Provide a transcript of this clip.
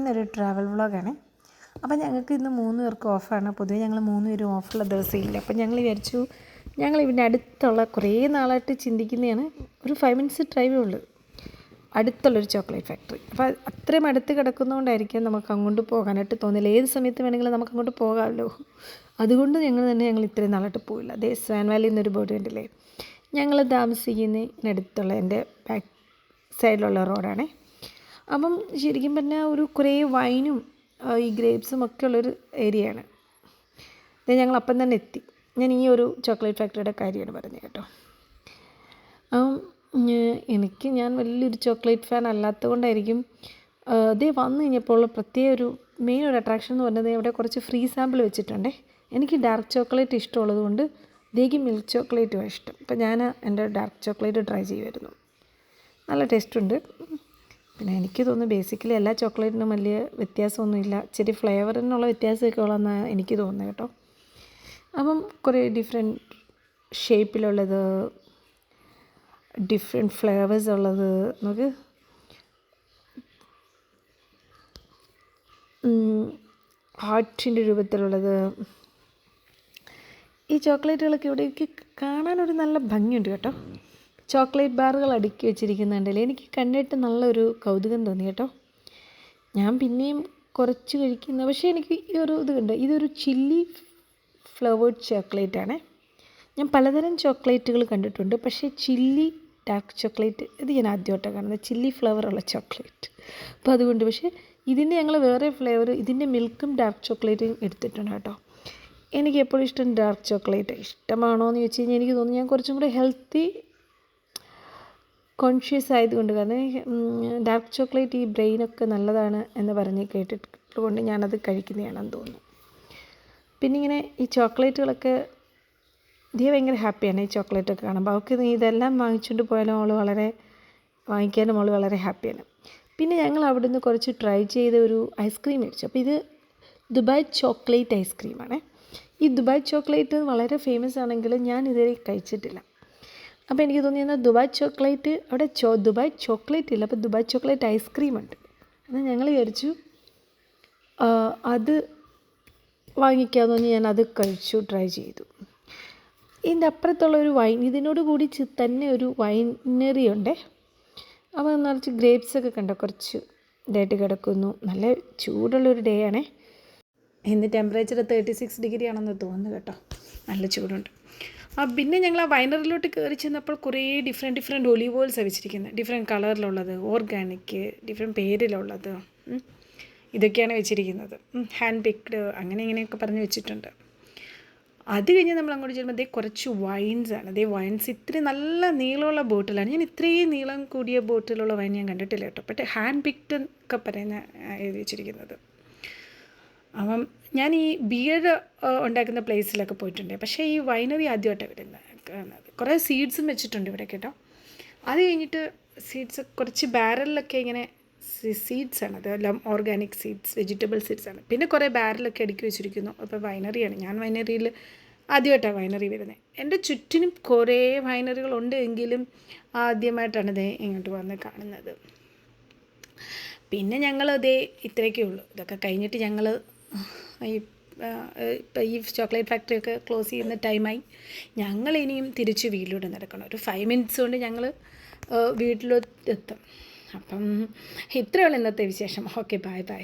ഇന്നൊരു ട്രാവൽ വ്ളോഗാണ്. അപ്പോൾ ഞങ്ങൾക്ക് ഇന്ന് 3 പേർക്ക് ഓഫാണ്. പൊതുവേ ഞങ്ങൾ 3 പേരും ഓഫുള്ള ദിവസമില്ല. അപ്പോൾ ഞങ്ങൾ വിചാരിച്ചു ഇതിൻ്റെ അടുത്തുള്ള കുറേ നാളായിട്ട് ചിന്തിക്കുന്നതാണ്, ഒരു 5 മിനിറ്റ്സ് ഡ്രൈവേ ഉള്ളൂ അടുത്തുള്ളൊരു ചോക്ലേറ്റ് ഫാക്ടറി. അപ്പോൾ അത്രയും അടുത്ത് കിടക്കുന്നതുകൊണ്ടായിരിക്കും നമുക്ക് അങ്ങോട്ട് പോകാനായിട്ട് തോന്നില്ല. ഏത് സമയത്ത് വേണമെങ്കിലും നമുക്ക് അങ്ങോട്ട് പോകാമല്ലോ. അതുകൊണ്ട് ഞങ്ങൾ ഇത്രയും നാളായിട്ട് പോയില്ല. അതേ സ്വാൻ വാലി എന്നൊരു ബോർഡ് കണ്ടില്ലേ, ഞങ്ങൾ താമസിക്കുന്നതിനടുത്തുള്ള എൻ്റെ ബാക്ക് സൈഡിലുള്ള റോഡാണേ. അപ്പം ശരിക്കും പറഞ്ഞാൽ ഒരു കുറേ വൈനും ഈ ഗ്രേപ്സും ഒക്കെ ഉള്ളൊരു ഏരിയയാണ്. ഇത് ഞങ്ങൾ അപ്പം തന്നെ എത്തി. ഞാൻ ഈ ഒരു ചോക്ലേറ്റ് ഫാക്ടറിയുടെ കാര്യമാണ് പറഞ്ഞത് കേട്ടോ. ഞാൻ വലിയൊരു ചോക്ലേറ്റ് ഫാൻ അല്ലാത്തത് കൊണ്ടായിരിക്കും അതേ വന്നു കഴിഞ്ഞപ്പോൾ ഉള്ള പ്രത്യേക ഒരു മെയിൻ ഒരു അട്രാക്ഷൻ എന്ന് പറഞ്ഞത് ഇവിടെ കുറച്ച് ഫ്രീ സാമ്പിൾ വെച്ചിട്ടുണ്ടേ. എനിക്ക് ഡാർക്ക് ചോക്ലേറ്റ് ഇഷ്ടമുള്ളത് കൊണ്ട് ദേക്ക് മിൽക്ക് ചോക്ലേറ്റും ഇഷ്ടം. അപ്പോൾ ഞാൻ എൻ്റെ ഡാർക്ക് ചോക്ലേറ്റ് ട്രൈ ചെയ്യുമായിരുന്നു. നല്ല ടേസ്റ്റുണ്ട്. പിന്നെ എനിക്ക് തോന്നുന്നു ബേസിക്കലി എല്ലാ ചോക്ലേറ്റിനും വലിയ വ്യത്യാസമൊന്നുമില്ല, ഇച്ചിരി ഫ്ലേവറിനുള്ള വ്യത്യാസമൊക്കെ ഉള്ളതെന്നാണ് എനിക്ക് തോന്നുന്നത് കേട്ടോ. അപ്പം കുറേ ഡിഫറെൻറ്റ് ഷേപ്പിലുള്ളത്, ഡിഫറെൻറ്റ് ഫ്ലേവേഴ്സ് ഉള്ളത്, നമുക്ക് ഹാർട്ടിൻ്റെ രൂപത്തിലുള്ളത്. ഈ ചോക്ലേറ്റുകളൊക്കെ ഇവിടേക്ക് കാണാനൊരു നല്ല ഭംഗിയുണ്ട് കേട്ടോ. ചോക്ലേറ്റ് ബാറുകൾ അടുക്കി വെച്ചിരിക്കുന്നുണ്ടല്ലേ, എനിക്ക് കണ്ടിട്ട് നല്ലൊരു കൗതുകം തോന്നി കേട്ടോ. ഞാൻ പിന്നെയും കുറച്ച് കഴിക്കുന്ന, പക്ഷേ എനിക്ക് ഈ ഒരു ഇത് കണ്ട്, ഇതൊരു ചില്ലി ഫ്ലേവേർഡ് ചോക്ലേറ്റാണ്. ഞാൻ പലതരം ചോക്ലേറ്റുകൾ കണ്ടിട്ടുണ്ട്, പക്ഷേ ചില്ലി ഡാർക്ക് ചോക്ലേറ്റ് ഇത് ഞാൻ ആദ്യമായിട്ടാണ് കാണുന്നത്, ചില്ലി ഫ്ലേവറുള്ള ചോക്ലേറ്റ്. അപ്പോൾ അതുകൊണ്ട് പക്ഷേ ഇതിൻ്റെ ഞങ്ങൾ വേറെ ഫ്ലേവർ, ഇതിൻ്റെ മിൽക്കും ഡാർക്ക് ചോക്ലേറ്റും എടുത്തിട്ടുണ്ട് കേട്ടോ. എനിക്ക് എപ്പോഴും ഇഷ്ടം ഡാർക്ക് ചോക്ലേറ്റ്. ഇഷ്ടമാണോ എന്ന് ചോദിച്ചു കഴിഞ്ഞാൽ എനിക്ക് തോന്നുന്നു ഞാൻ കുറച്ചും കൂടെ ഹെൽത്തി കോൺഷ്യസ് ആയതുകൊണ്ട്, കാരണം ഡാർക്ക് ചോക്ലേറ്റ് ഈ ബ്രെയിനൊക്കെ നല്ലതാണ് എന്ന് പറഞ്ഞ് കേട്ടിട്ടുകൊണ്ട് ഞാനത് കഴിക്കുന്നതാണെന്ന് തോന്നുന്നു. പിന്നെ ഇങ്ങനെ ഈ ചോക്ലേറ്റുകളൊക്കെ ഭയങ്കര ഹാപ്പിയാണ് ഈ ചോക്ലേറ്റൊക്കെ കാണുമ്പോൾ. അവൾക്ക് ഇതെല്ലാം വാങ്ങിച്ചുകൊണ്ട് പോയാലും വാങ്ങിക്കാനും അവൾ വളരെ ഹാപ്പിയാണ്. പിന്നെ ഞങ്ങൾ അവിടെ നിന്ന് കുറച്ച് ട്രൈ ചെയ്ത ഒരു ഐസ്ക്രീം മേടിച്ചു. അപ്പോൾ ഇത് ദുബായ് ചോക്ലേറ്റ് ഐസ്ക്രീമാണ്. ഈ ദുബായ് ചോക്ലേറ്റ് വളരെ ഫേമസ് ആണെങ്കിലും ഞാൻ ഇതുവരെ കഴിച്ചിട്ടില്ല. അപ്പോൾ എനിക്ക് തോന്നിയെന്നാൽ ദുബായ് ചോക്ലേറ്റ് അവിടെ ദുബായ് ചോക്ലേറ്റ് ഇല്ല, അപ്പോൾ ദുബായ് ചോക്ലേറ്റ് ഐസ്ക്രീം ഉണ്ട്. എന്നാൽ ഞങ്ങൾ വിചാരിച്ചു അത് വാങ്ങിക്കാമെന്ന് പറഞ്ഞ് ഞാൻ അത് കഴിച്ചു, ട്രൈ ചെയ്തു. ഇതിൻ്റെ അപ്പുറത്തുള്ളൊരു വൈൻ, ഇതിനോട് കൂടി തന്നെ ഒരു വൈനറി ഉണ്ട്. അപ്പോൾ നിറച്ച് ഗ്രേപ്സൊക്കെ കണ്ടോ, കുറച്ച് ഇതായിട്ട് കിടക്കുന്നു. നല്ല ചൂടുള്ളൊരു ഡേ ആണേ. ഇന്ന് ടെമ്പറേച്ചർ 36 ഡിഗ്രി ആണെന്ന് തോന്നുന്നു കേട്ടോ, നല്ല ചൂടുണ്ട്. പിന്നെ ഞങ്ങൾ ആ വൈനറിലോട്ട് കയറി ചെന്നപ്പോൾ കുറേ ഡിഫറെൻറ്റ് ഒലീവ് ഓയിൽസാണ് വെച്ചിരിക്കുന്നത്. ഡിഫറെൻറ്റ് കളറിലുള്ളത്, ഓർഗാനിക്, ഡിഫറെൻറ്റ് പേരിലുള്ളത്, ഇതൊക്കെയാണ് വെച്ചിരിക്കുന്നത്. ഹാൻഡ് പിക്ഡ് അങ്ങനെ ഇങ്ങനെയൊക്കെ പറഞ്ഞ് വെച്ചിട്ടുണ്ട്. അത് കഴിഞ്ഞ് നമ്മൾ അങ്ങോട്ട് ചെല്ലുമ്പോൾ കുറച്ച് വൈൻസാണ്. വൈൻസ് ഇത്രയും നല്ല നീളമുള്ള ബോട്ടിലാണ്. ഞാൻ ഇത്രയും നീളം കൂടിയ ബോട്ടിലുള്ള വൈൻ ഞാൻ കണ്ടിട്ടില്ല കേട്ടോ. പക്ഷേ ഹാൻഡ് പിക്ഡ് ഒക്കെ പറയുന്ന എഴുതി വെച്ചിരിക്കുന്നത്. അപ്പം ഞാൻ ഈ ബിയർ ഉണ്ടാക്കുന്ന പ്ലേസിലൊക്കെ പോയിട്ടുണ്ട്, പക്ഷേ ഈ വൈനറി ആദ്യമായിട്ടാണ് വരുന്നത്. കുറേ സീഡ്സും വെച്ചിട്ടുണ്ട് ഇവിടെ കേട്ടോ. അത് കഴിഞ്ഞിട്ട് സീഡ്സ് കുറച്ച് ബാരലിലൊക്കെ ഇങ്ങനെ സീഡ്സാണ്, അതെല്ലാം ഓർഗാനിക് സീഡ്സ്, വെജിറ്റബിൾ സീഡ്സാണ്. പിന്നെ കുറേ ബാരലൊക്കെ അടുക്കി വെച്ചിരിക്കുന്നു. അപ്പോൾ വൈനറിയാണ്. ഞാൻ വൈനറിയിൽ ആദ്യമായിട്ടാണ് വൈനറി വരുന്നത്. എൻ്റെ ചുറ്റിനും കുറേ വൈനറികളുണ്ട്, എങ്കിലും ആദ്യമായിട്ടാണ് ഇങ്ങോട്ട് വന്ന് കാണുന്നത്. പിന്നെ ഞങ്ങൾ ഇത്രയൊക്കെ ഉള്ളൂ. ഇതൊക്കെ കഴിഞ്ഞിട്ട് ഞങ്ങൾ ഇപ്പം ഈ ചോക്ലേറ്റ് ഫാക്ടറിയൊക്കെ ക്ലോസ് ചെയ്യുന്ന ടൈമായി. ഞങ്ങൾ ഇനിയും തിരിച്ച് വീട്ടിലൂടെ നടക്കണം. ഒരു 5 മിനിറ്റ്സ് കൊണ്ട് ഞങ്ങൾ വീട്ടിലെത്തും. അപ്പം ഇത്രയുള്ള ഇന്നത്തെ വിശേഷം. Okay, by.